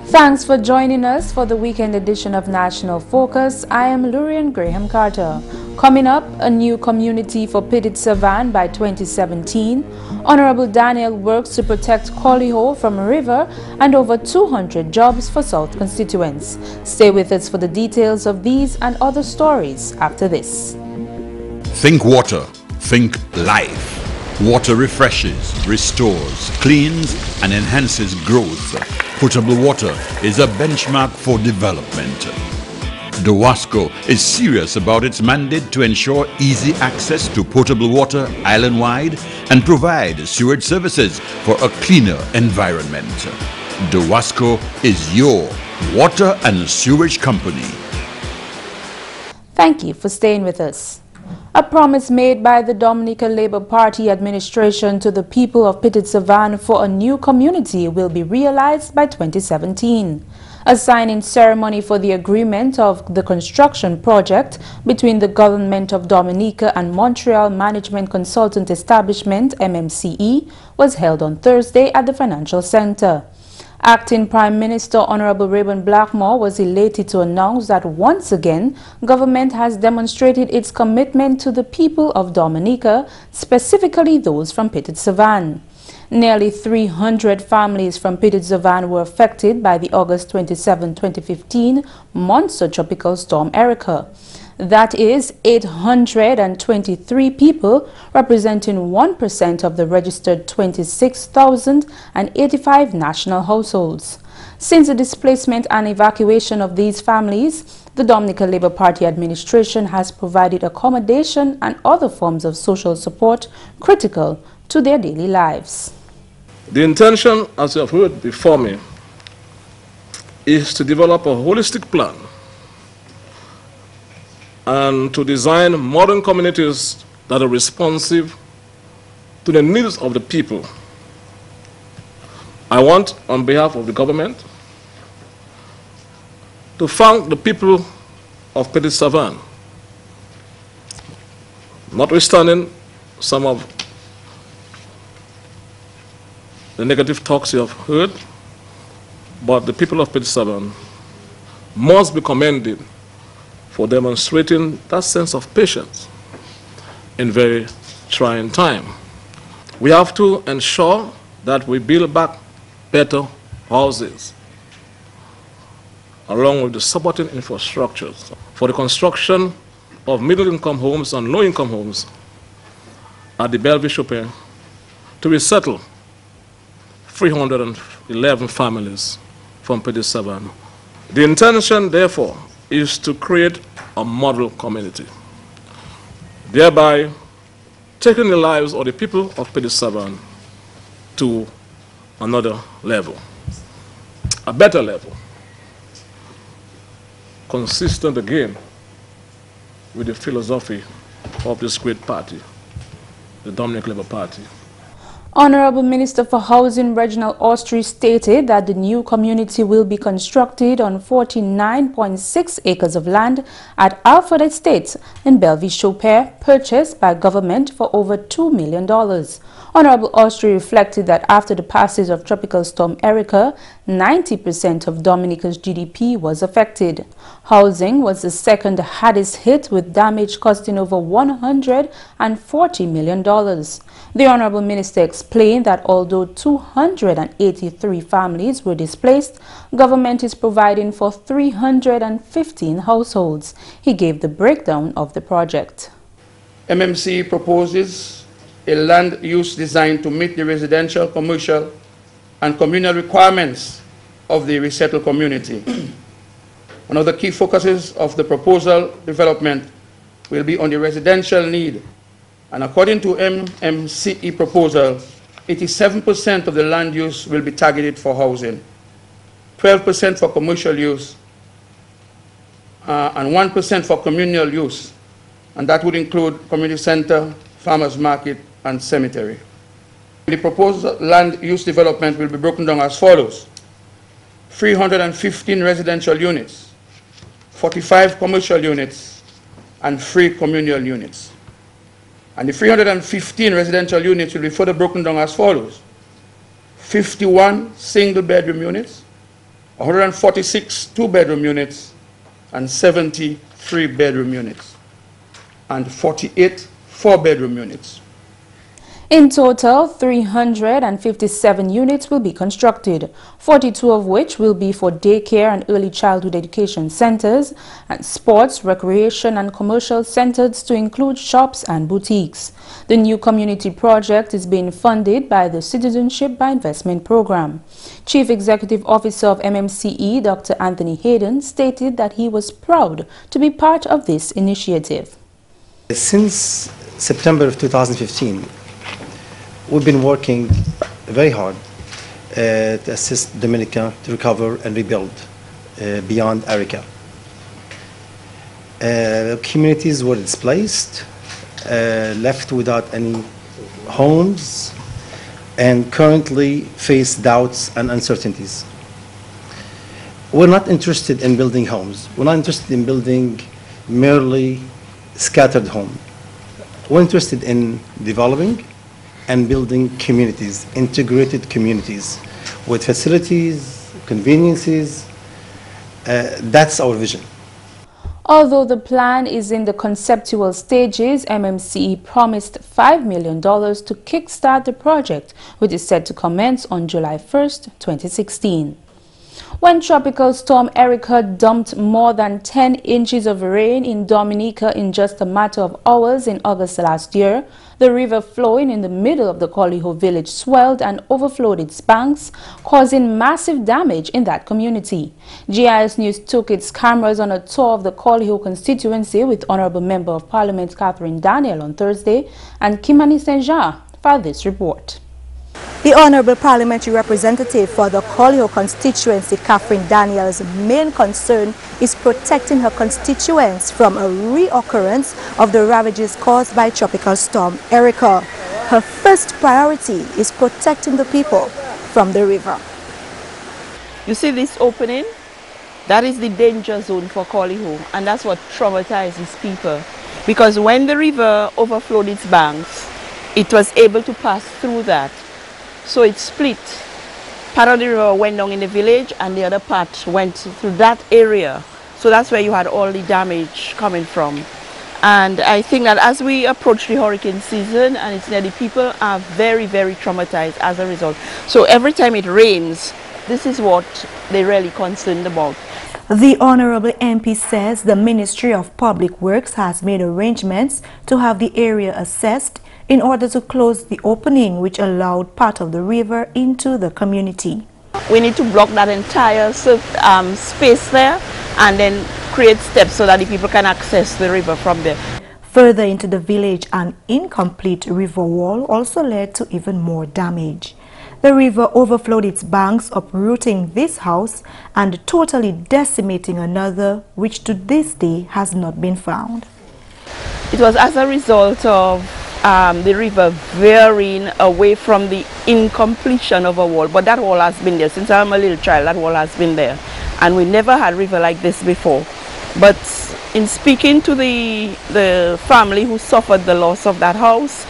Thanks for joining us for the weekend edition of National Focus. I am Lourianne Graham Carter. Coming up, a new community for Petite Savanne by 2017. Hon Daniel works to protect Colihaut from a river, and over 200 jobs for South constituents. Stay with us for the details of these and other stories after this. Think water, think life. Water refreshes, restores, cleans, and enhances growth. Potable water is a benchmark for development. DOWASCO is serious about its mandate to ensure easy access to potable water island-wide and provide sewage services for a cleaner environment. DOWASCO is your water and sewage company. Thank you for staying with us. A promise made by the Dominica Labour Party administration to the people of Petite Savanne for a new community will be realized by 2017. A signing ceremony for the agreement of the construction project between the Government of Dominica and Montreal Management Consultant Establishment (MMCE) was held on Thursday at the Financial Centre. Acting Prime Minister Hon Rayburn Blackmore was elated to announce that once again, government has demonstrated its commitment to the people of Dominica, specifically those from Petite Savanne. Nearly 300 families from Petite Savanne were affected by the August 27, 2015 monster tropical storm Erica. That is 823 people, representing 1% of the registered 26,085 national households. Since the displacement and evacuation of these families, the Dominica Labour Party administration has provided accommodation and other forms of social support critical to their daily lives. The intention, as you have heard before me, is to develop a holistic plan and to design modern communities that are responsive to the needs of the people. I want, on behalf of the government, to thank the people of Petite Savanne, notwithstanding some of the negative talks you have heard, but the people of Petite Savanne must be commended for demonstrating that sense of patience in very trying time. We have to ensure that we build back better houses along with the supporting infrastructures for the construction of middle-income homes and low-income homes at the Bellevue Chopin to resettle 311 families from Petite Savanne. The intention, therefore, is to create a model community, thereby taking the lives of the people of Petite Savanne to another level, a better level, consistent again with the philosophy of this great party, the Dominica Labour Party. Honorable Minister for Housing Reginald Austrie stated that the new community will be constructed on 49.6 acres of land at Alfred Estates in Bellevue Chopin, purchased by government for over $2 million. Honorable Austrie reflected that after the passage of Tropical Storm Erica, 90% of Dominica's GDP was affected. Housing was the second hardest hit, with damage costing over $140 million. The Honorable Minister explained that although 283 families were displaced, government is providing for 315 households. He gave the breakdown of the project. MMC proposes a land use designed to meet the residential, commercial, and communal requirements of the resettled community. One of the key focuses of the proposal development will be on the residential need. And according to MMCE proposal, 87% of the land use will be targeted for housing, 12% for commercial use, and 1% for communal use. And that would include community center, farmers market, and cemetery. The proposed land use development will be broken down as follows: 315 residential units, 45 commercial units, and 3 communal units. And the 315 residential units will be further broken down as follows: 51 single bedroom units, 146 two-bedroom units, and 70 three-bedroom units, and 48 four-bedroom units. In total, 357 units will be constructed, 42 of which will be for daycare and early childhood education centers, and sports, recreation and commercial centers to include shops and boutiques. The new community project is being funded by the Citizenship by Investment Program. Chief Executive Officer of MMCE, Dr. Anthony Hayden, stated that he was proud to be part of this initiative. Since September of 2015, we've been working very hard to assist Dominica to recover and rebuild beyond Arica. Communities were displaced, left without any homes, and currently face doubts and uncertainties. We're not interested in building homes. We're not interested in building merely scattered homes. We're interested in developing and building communities, integrated communities with facilities, conveniences. That's our vision. Although the plan is in the conceptual stages, MMCE promised $5 million to kickstart the project, which is set to commence on July 1st, 2016. When Tropical Storm Erica dumped more than 10 inches of rain in Dominica in just a matter of hours in August last year, the river flowing in the middle of the Colihaut village swelled and overflowed its banks, causing massive damage in that community. GIS News took its cameras on a tour of the Colihaut constituency with Honorable Member of Parliament Hon Daniel on Thursday, and Kimani Saint-Jean filed this report. The Honourable Parliamentary Representative for the Colihaut constituency, Hon Daniel's main concern is protecting her constituents from a reoccurrence of the ravages caused by Tropical Storm Erica. Her first priority is protecting the people from the river. You see this opening? That is the danger zone for Colihaut, and that's what traumatizes people. Because when the river overflowed its banks, it was able to pass through that. So it split. Part of the river went down in the village and the other part went through that area. So that's where you had all the damage coming from. And I think that as we approach the hurricane season and it's near, the people are very, very traumatized as a result. So every time it rains, this is what they're really concerned about. The Honourable MP says the Ministry of Public Works has made arrangements to have the area assessed in order to close the opening which allowed part of the river into the community. We need to block that entire space there and then create steps so that the people can access the river from there. Further into the village, an incomplete river wall also led to even more damage. The river overflowed its banks, uprooting this house and totally decimating another, which to this day has not been found. It was as a result of the river veering away from the incompletion of a wall, but that wall has been there since I'm a little child. That wall has been there, and we never had river like this before. But in speaking to the family who suffered the loss of that house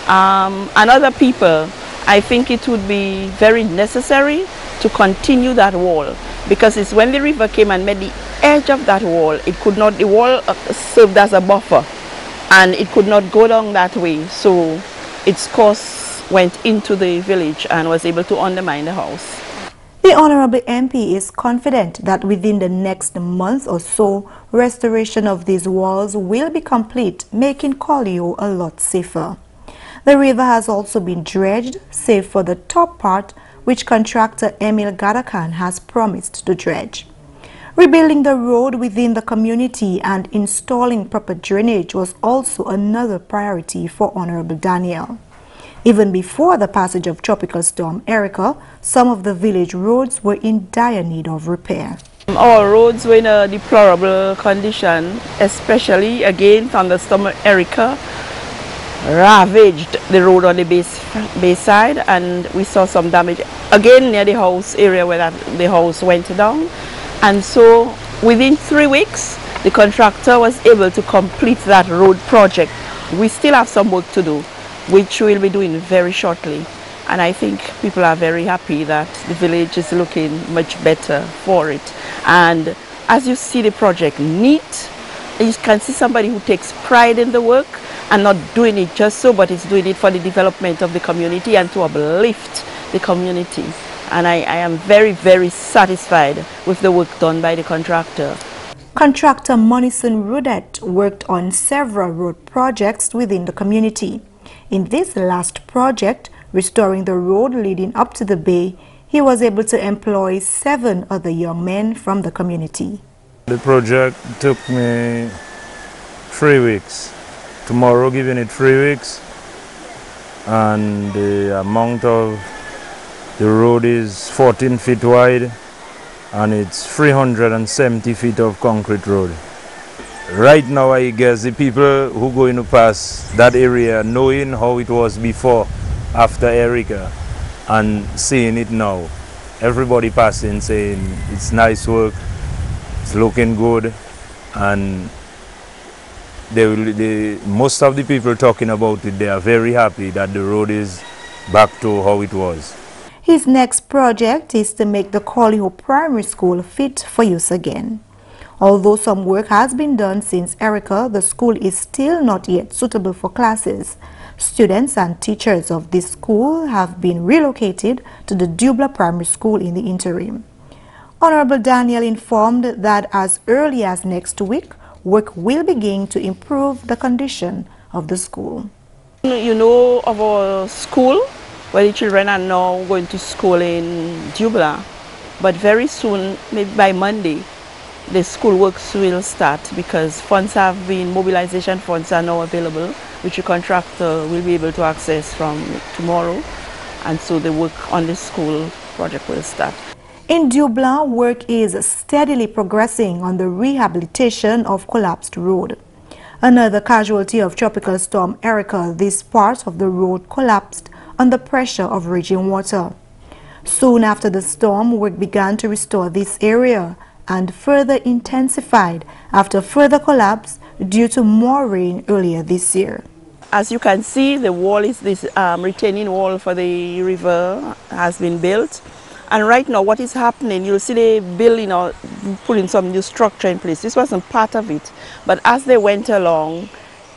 and other people, I think it would be very necessary to continue that wall, because it's when the river came and met the edge of that wall, it could not, the wall served as a buffer and it could not go down that way, so its course went into the village and was able to undermine the house. The Honourable MP is confident that within the next month or so, restoration of these walls will be complete, making Colihaut a lot safer. The river has also been dredged, save for the top part, which contractor Emil Gadakan has promised to dredge. Rebuilding the road within the community and installing proper drainage was also another priority for Honourable Daniel. Even before the passage of Tropical Storm Erica, some of the village roads were in dire need of repair. Our roads were in a deplorable condition, especially again thunderstorm Erica ravaged the road on the bayside, and we saw some damage again near the house area where the house went down. And so within 3 weeks, the contractor was able to complete that road project. We still have some work to do, which we'll be doing very shortly. And I think people are very happy that the village is looking much better for it. And as you see the project neat, you can see somebody who takes pride in the work and not doing it just so, but is doing it for the development of the community and to uplift the community. And I am very, very satisfied with the work done by the contractor. Contractor Monison Rudet worked on several road projects within the community. In this last project, restoring the road leading up to the bay, he was able to employ 7 other young men from the community. The project took me 3 weeks. Tomorrow giving it 3 weeks, and the amount of the road is 14 feet wide and it's 370 feet of concrete road. Right now I guess the people who going to pass that area, knowing how it was before, after Erica, and seeing it now, everybody passing saying it's nice work, it's looking good, and most of the people talking about it, they are very happy that the road is back to how it was. His next project is to make the Colihaut Primary School fit for use again. Although some work has been done since Erica, the school is still not yet suitable for classes. Students and teachers of this school have been relocated to the Dubla Primary School in the interim. Hon Daniel informed that as early as next week, work will begin to improve the condition of the school. You know of our school, where the children are now going to school in Dubla, but very soon, maybe by Monday, the school works will start because funds have been, mobilization funds are now available, which the contractor will be able to access from tomorrow, and so the work on the school project will start. In Dubla, work is steadily progressing on the rehabilitation of collapsed road. Another casualty of Tropical Storm Erica, this part of the road collapsed under pressure of raging water. Soon after the storm, work began to restore this area and further intensified after further collapse due to more rain earlier this year. As you can see, the wall is this retaining wall for the river has been built. And right now what is happening, you'll see they building or putting some new structure in place. This wasn't part of it, but as they went along,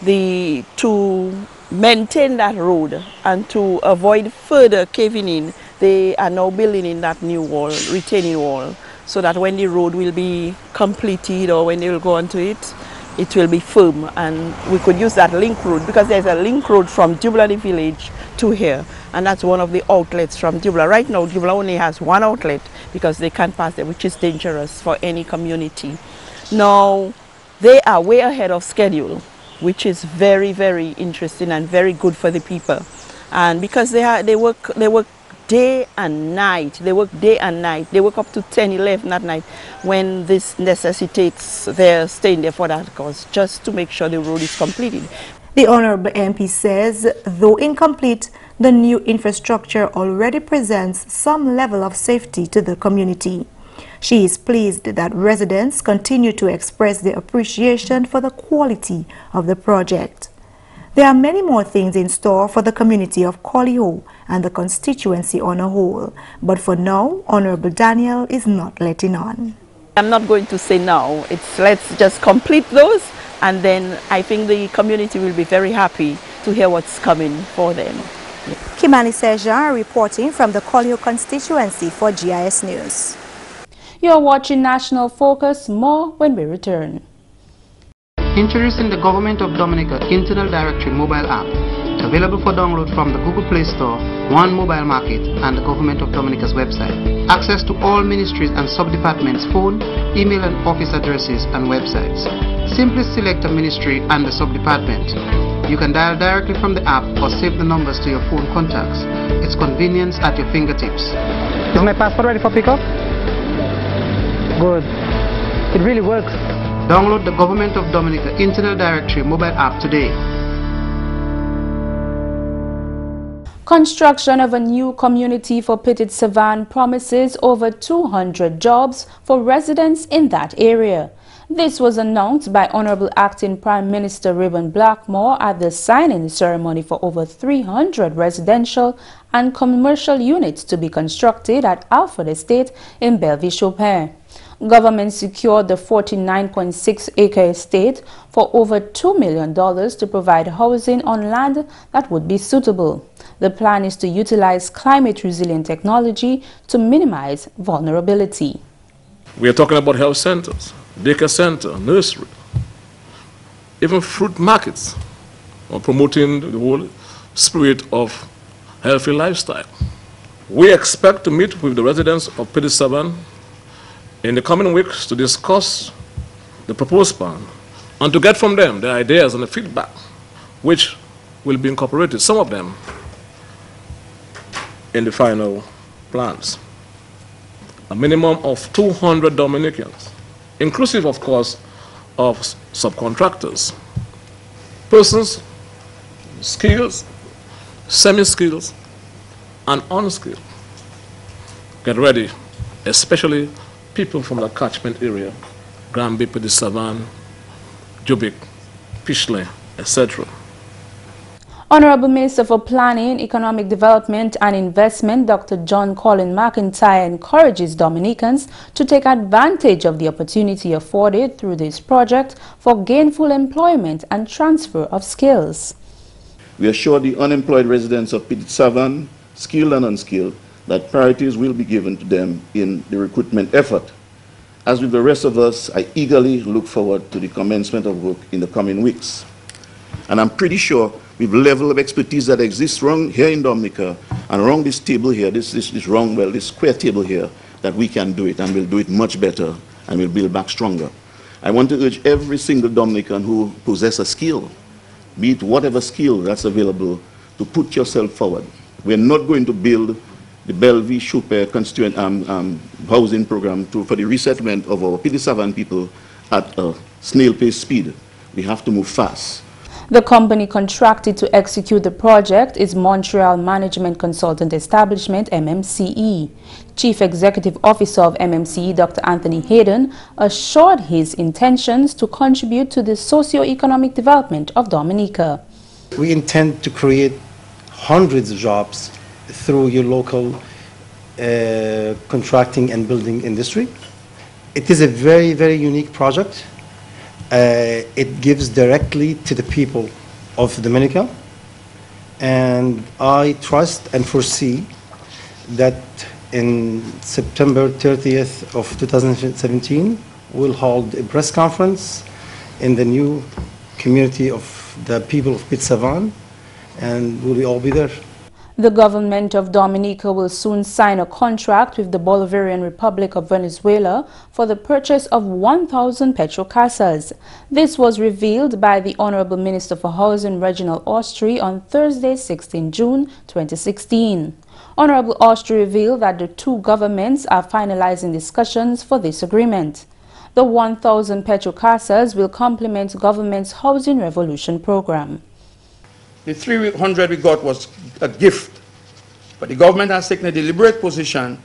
to maintain that road and to avoid further caving in, they are now building in that new wall, retaining wall, so that when the road will be completed or when they will go onto it, it will be firm, and we could use that link road because there's a link road from Dubla the village to here, and that's one of the outlets from Dubla. Right now Dubla only has one outlet because they can't pass there, which is dangerous for any community. Now they are way ahead of schedule, which is very, very interesting and very good for the people. And because they work day and night, they work day and night, they work up to 10, 11 at night when this necessitates their staying there for that cause, just to make sure the road is completed. The Honourable MP says, though incomplete, the new infrastructure already presents some level of safety to the community. She is pleased that residents continue to express their appreciation for the quality of the project. There are many more things in store for the community of Colihaut and the constituency on a whole, but for now, Honourable Daniel is not letting on. I'm not going to say now. Let's just complete those, and then I think the community will be very happy to hear what's coming for them. Kimani Sejan reporting from the Colihaut constituency for GIS News. You're watching National Focus. More when we return. Introducing the Government of Dominica Internal Directory mobile app, available for download from the Google Play Store, One Mobile Market, and the Government of Dominica's website. Access to all ministries and sub-departments' phone, email and office addresses and websites. Simply select a ministry and the sub-department. You can dial directly from the app or save the numbers to your phone contacts. It's convenience at your fingertips. Is my passport ready for pickup? Good. It really works. Download the Government of Dominica Internal Directory mobile app today. Construction of a new community for Petite Savanne promises over 200 jobs for residents in that area. This was announced by Honorable Acting Prime Minister Reuben Blackmore at the signing ceremony for over 300 residential and commercial units to be constructed at Alford Estate in Bellevue-Chopin. Government secured the 49.6-acre estate for over $2 million to provide housing on land that would be suitable. The plan is to utilize climate-resilient technology to minimize vulnerability. We are talking about health centers, daycare center, nursery, even fruit markets, or promoting the whole spirit of healthy lifestyle. We expect to meet with the residents of Petite Savanne in the coming weeks to discuss the proposed plan and to get from them their ideas and the feedback, which will be incorporated, some of them, in the final plans. A minimum of 200 Dominicans, inclusive, of course, of subcontractors, persons, skills, semi-skills, and unskilled. Get ready, especially people from the catchment area, Granby, Petite Savanne, Jubic, Pishley, etc. Honorable Minister for Planning, Economic Development and Investment, Dr. John Colin McIntyre, encourages Dominicans to take advantage of the opportunity afforded through this project for gainful employment and transfer of skills. We assure the unemployed residents of Petite Savanne, skilled and unskilled, that priorities will be given to them in the recruitment effort. As with the rest of us, I eagerly look forward to the commencement of work in the coming weeks. And I'm pretty sure with the level of expertise that exists around here in Dominica and around this table here, this square table here, that we can do it, and we'll do it much better, and we'll build back stronger. I want to urge every single Dominican who possesses a skill, be it whatever skill that's available, to put yourself forward. We're not going to build the Bellevue-Chopin constituent housing program for the resettlement of our Petite Savanne people at a snail-paced speed. We have to move fast. The company contracted to execute the project is Montreal Management Consultant Establishment, MMCE. Chief Executive Officer of MMCE, Dr. Anthony Hayden, assured his intentions to contribute to the socio-economic development of Dominica. We intend to create hundreds of jobs through your local contracting and building industry. It is a very, very unique project. It gives directly to the people of Dominica, and I trust and foresee that in September 30th of 2017 we'll hold a press conference in the new community of the people of Petite Savanne, and we'll all be there. The government of Dominica will soon sign a contract with the Bolivarian Republic of Venezuela for the purchase of 1,000 petrocasas. This was revealed by the Honorable Minister for Housing, Reginald Austri, on Thursday, 16 June 2016. Honorable Austri revealed that the two governments are finalizing discussions for this agreement. The 1,000 petrocasas will complement government's Housing Revolution program. The 300 we got was a gift, but the government has taken a deliberate position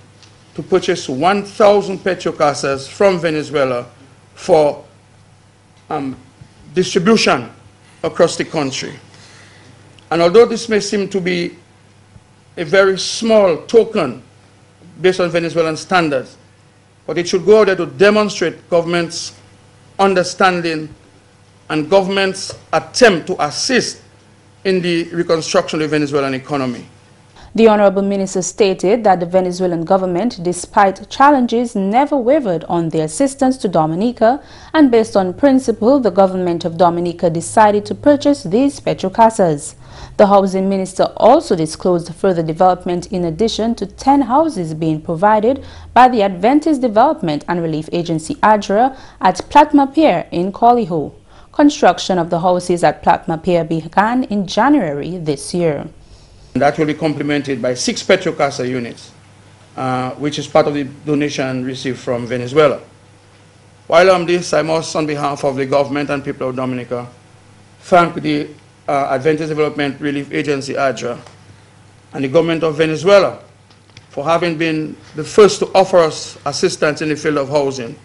to purchase 1,000 petrocasas from Venezuela for distribution across the country. And although this may seem to be a very small token based on Venezuelan standards, but it should go out there to demonstrate government's understanding and government's attempt to assist in the reconstruction of the Venezuelan economy. The Honorable Minister stated that the Venezuelan government, despite challenges, never wavered on their assistance to Dominica, and based on principle, the government of Dominica decided to purchase these petrocasas. The Housing Minister also disclosed further development in addition to 10 houses being provided by the Adventist Development and Relief Agency ADRA at Platma Pier in Colihaut. Construction of the houses at Platma Pier began in January this year. That will be complemented by 6 petrocasa units, which is part of the donation received from Venezuela. While on this, I must, on behalf of the government and people of Dominica, thank the Adventist Development Relief Agency ADRA and the government of Venezuela for having been the first to offer us assistance in the field of housing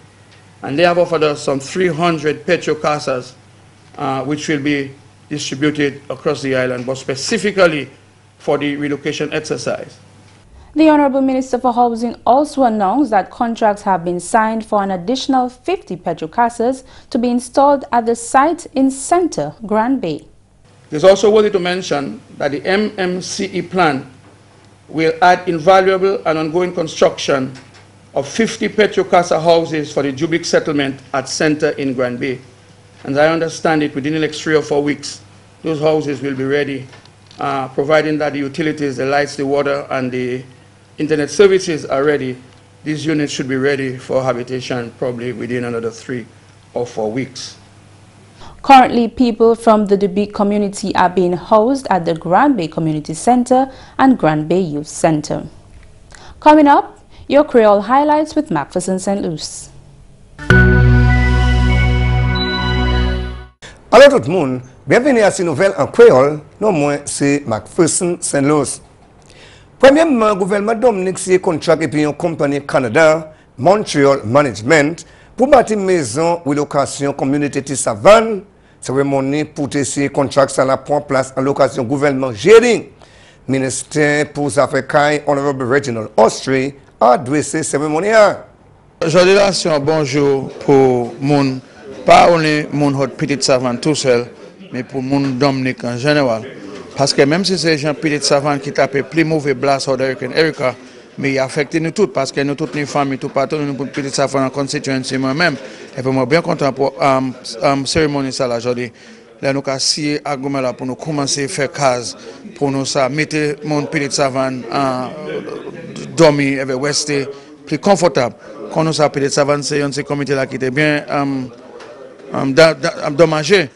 And they have offered us some 300 petro casas, which will be distributed across the island, but specifically for the relocation exercise. The Honorable Minister for Housing also announced that contracts have been signed for an additional 50 petrocasas to be installed at the site in Center, Grand Bay. It is also worthy to mention that the MMCE plan will add invaluable and ongoing construction of 50 petrocasa houses for the Jubic settlement at Center in Grand Bay. And I understand it, within the next 3 or 4 weeks, those houses will be ready, providing that the utilities, the lights, the water, and the internet services are ready. These units should be ready for habitation probably within another 3 or 4 weeks. Currently, people from the Jubic community are being housed at the Grand Bay Community Center and Grand Bay Youth Center. Coming up, your Creole highlights with McPherson St. Luce. Alors tout le monde, bienvenue à ces nouvelles en créole. Non moins, c'est McPherson St. Luce. Premièrement, le gouvernement Dominique a contrat avec une compagnie Canada, Montreal Management, pour bâtir une maison ou location communauté Petite Savanne. Cérémonie pour tester contrat ça la prend place en location gouvernement géré. Ministère pour les Affaires, Honorable Reginald Austrie, a adressé cérémonie. Aujourd'hui, là, c'est un bonjour pour mon, pas only mon Petite Savanne tout seul, mais pour mon Dominique en général. Parce que même si c'est Jean Petite Savanne qui tape plus mauvais blast ou Erika, mais il affecte nous tous parce que nous toutes les familles, tout partout, nous pour Petite Savanne en constituents, moi-même. Et puis moi bien content pour cérémonie ça là aujourd'hui. Là nous avons argument là pour nous commencer à faire case pour nous ça mettre mon Petite Savanne dormir avec West plus confortable. Quand nous avons Petite Savanne c'est un comité là qui était bien endommagé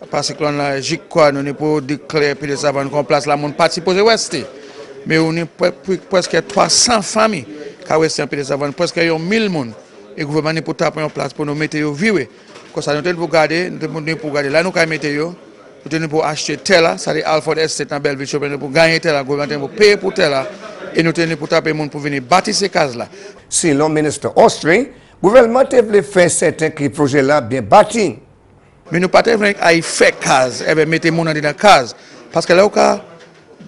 parce que là j'ai quoi nous ne pour déclarer Petite Savanne qu'on place là mon parti posé West. Mais on est presque 300 familles qui ont resté en Petite Savanne, presque 1000 personnes. Et le gouvernement est pour taper en place pour nous mettre vivre. Comme ça, nous sommes pour garder, là nous avons mettre nous sommes pour acheter Tella, c'est-à-dire Alford Estate en Belleville, pour gagner Tella, le gouvernement pour payer pour Tella, et nous sommes pour taper pour venir bâtir ces cases-là. Si le ministre Austrie, le gouvernement a fait certains projets là bien bâtis. Mais nous ne pouvons pas faire cases, et mettre les gens dans la case. Parce que là,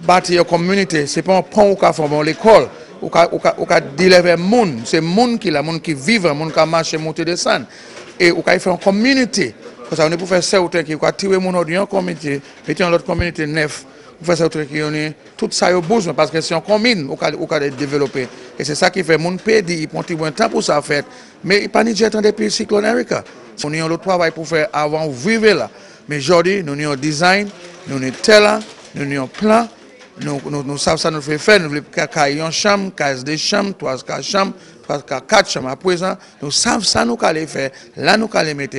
bâtir une communauté, ce n'est pas un pont ou un l'école. Ou délivrer les gens, c'est les gens qui vivent, les gens qui marchent, monter, descendre. Et ou faire une communauté. Parce que on est pour faire ça, qui tirer les gens dans une communauté, mettre dans l'autre communauté neuf, pour faire ça, qui ont tout ça au besoin, parce que c'est une commune ou développer. Et c'est ça qui fait les gens perdre, ils prennent un temps pour ça faire. Mais ils ne pas déjà attendre depuis le cyclone Erika. On a le travail pour faire avant de vivre là. Mais aujourd'hui, nous avons un design, nous avons un tel, nous avons un plan. Nous savons ça, nous faisons faire, nous voulons qu'il y ait une chambre, 15 chambres, 3 chambres, 4 chambres à présent. Nous savons ça, nous allons faire, là nous allons mettre,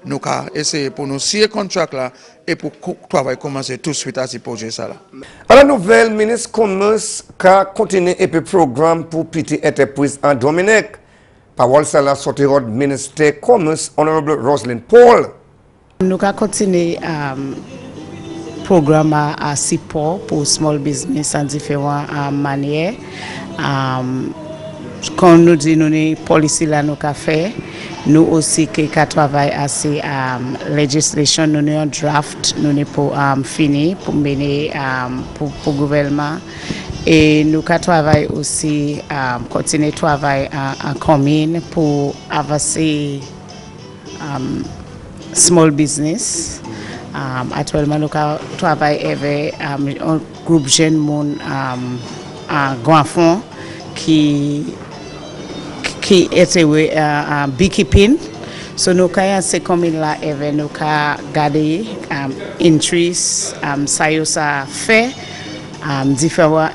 nous allons essayer pour nous signer le contrat là et pour le travail commencer tout de suite à ce projet ça là. À la nouvelle, ministre commence à continuer le programme pour petite entreprise en Dominique. Parole ça là sortira du ministère Commerce, Honorable Roselyne Paul. Nous allons continuer programme à support pour small business en différentes manières. Quand nous disons que nous policy là nous fait, nous aussi qui travaillons à ces législation, nous avons un draft, nous pour finir pour mener pour le gouvernement. Et nous travaillons aussi continuer à travailler en commune pour avancer small business. Actuellement, nous travaillons avec un groupe jeune monde à Grand Fond qui était en beekeeping. So nous avons ces communes-là et nous avons gardé interest, ça fait différents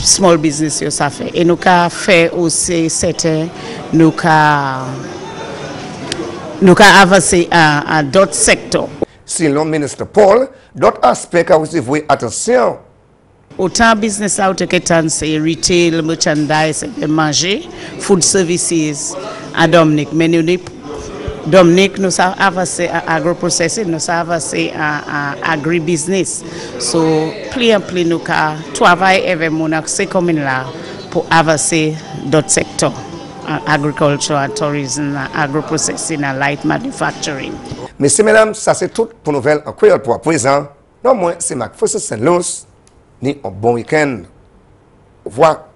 small business ça fait. Et nous avons fait aussi certains, nous avons avancé à d'autres secteurs. Si le ministre Paul, d'autres aspects à aussi voir attention. Autant business out que c'est retail, merchandise, manger, food services à Dominique. Mais nous, Dominique, nous avons avancé à agro-processing, nous avons avancé à agribusiness. So, plus en plus, nous travaillons avec ces communes-là pour avancer d'autres secteurs. agriculture, and tourism, agro-processing and light manufacturing. Messieurs, mesdames, ça c'est tout pour nouvelle en créole pour à présent. Non, moi, c'est McPherson Saint-Luce. Ni un bon week-end. Au revoir.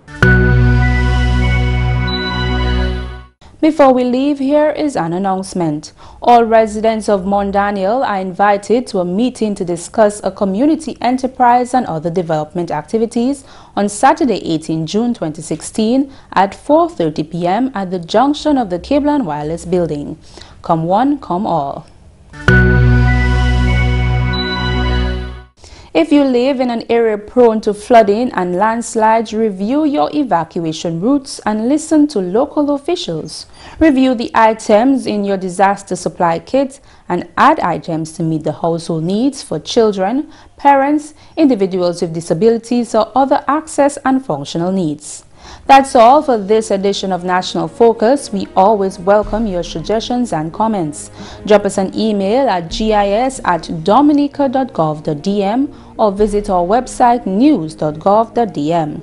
Before we leave, here is an announcement. All residents of Hon Daniel are invited to a meeting to discuss a community enterprise and other development activities on Saturday, 18 June 2016 at 4:30 p.m. at the junction of the Cable and Wireless Building. Come one, come all. If you live in an area prone to flooding and landslides, review your evacuation routes and listen to local officials. Review the items in your disaster supply kit and add items to meet the household needs for children, parents, individuals with disabilities, or other access and functional needs. That's all for this edition of National Focus. We always welcome your suggestions and comments. Drop us an email at gis@dominica.gov.dm or visit our website news.gov.dm.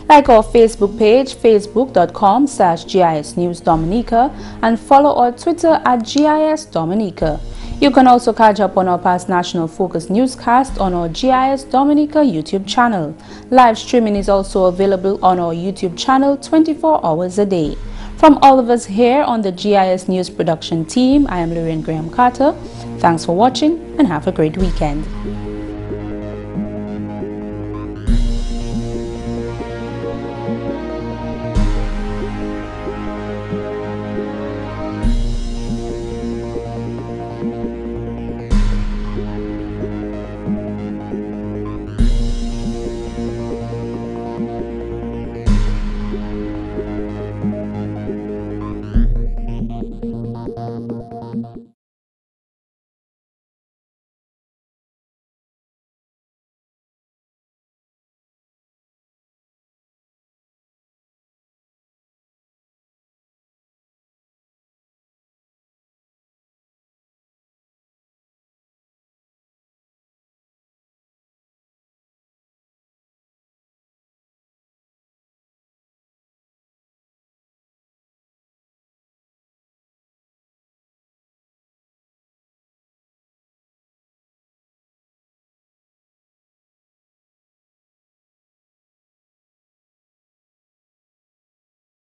Like our Facebook page, facebook.com/GIS News Dominica, and follow our Twitter at GIS Dominica. You can also catch up on our past National Focus newscast on our GIS Dominica YouTube channel. Live streaming is also available on our YouTube channel 24 hours a day. From all of us here on the GIS News production team, I am Lourianne Graham Carter. Thanks for watching and have a great weekend.